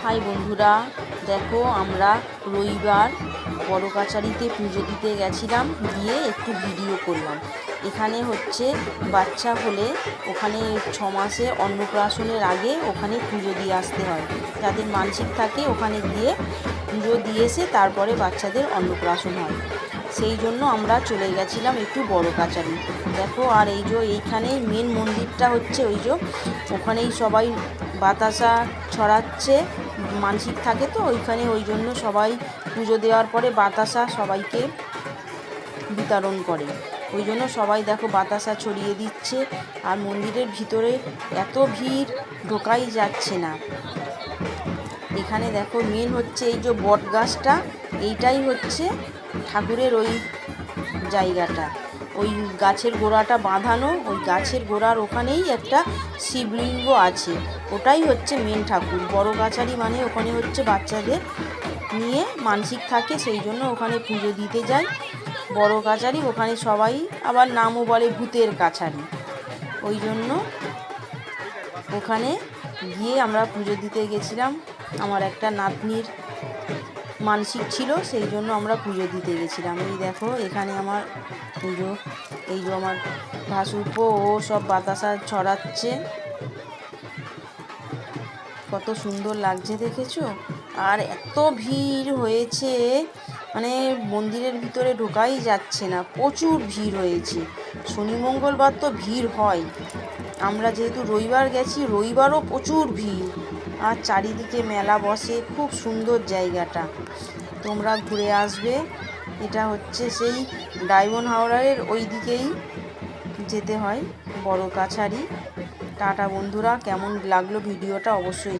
High বন্ধুরা, দেখো আমরা রবিবার বড় কাছারিতে পুজো দিতে গেছিলাম, গিয়ে একটু ভিডিও করলাম। এখানে হচ্ছে বাচ্চা হলে ওখানে 6 মাসে অন্নপ্রাশনের আগে ওখানে পুজো দিয়ে আসতে হয়। যাদের মানসিক থাকে ওখানে গিয়ে পুজো দিয়ে এসে তারপরে বাচ্চাদের অন্নপ্রাশন হয়। সেই জন্য আমরা চলে গেছিলাম একটু বড় কাছারি। দেখো, আর এই যে এইখানেই মেন মন্দিরটা হচ্ছে, ওই যে ওখানেই সবাই বাতাসা ছড়াচ্ছে। মানসিক থাকে তো ওইখানে, ওই জন্য সবাই পুজো দেওয়ার পরে বাতাসা সবাইকে বিতরণ করে। ওই জন্য সবাই দেখো বাতাসা ছড়িয়ে দিচ্ছে। আর মন্দিরের ভিতরে এত ভিড়, ঢোকাই যাচ্ছে না। এখানে দেখো মেন হচ্ছে এই যে বট গাছটা, এইটাই হচ্ছে ঠাকুরের ওই জায়গাটা। ওই গাছের গোড়াটা বাঁধানো, ওই গাছের গোড়ার ওখানেই একটা শিবলিঙ্গ আছে, ওটাই হচ্ছে মেন ঠাকুর। বড় কাছারি মানে ওখানে হচ্ছে বাচ্চাদের নিয়ে মানসিক থাকে, সেই জন্য ওখানে পুজো দিতে যায় বড় কাছারি। ওখানে সবাই আবার নামও বলে ভূতের কাছারি। ওই জন্য ওখানে গিয়ে আমরা পুজো দিতে গেছিলাম। আমার একটা নাতনির মানসিক ছিল, সেই জন্য আমরা পুজো দিতে গেছিলাম। এই দেখো এখানে আমার এই যে আমার ভাসুরপো ও সব বাতাসা ছড়াচ্ছে, কত সুন্দর লাগছে দেখেছো। আর এত ভিড় হয়েছে, মানে মন্দিরের ভিতরে ঢোকাই যাচ্ছে না, প্রচুর ভিড় হয়েছে। শনি মঙ্গলবার তো ভিড় হয়, আমরা যেহেতু রবিবার গেছি, রবিবারও প্রচুর ভিড়। আর চারিদিকে মেলা বসে, খুব সুন্দর জায়গাটা, তোমরা ঘুরে আসবে। এটা হচ্ছে সেই ডায়মন্ড হাওড়ারের ওই দিকেই যেতে হয়, বড় কাছারি। টাটা বন্ধুরা, কেমন লাগলো ভিডিওটা অবশ্যই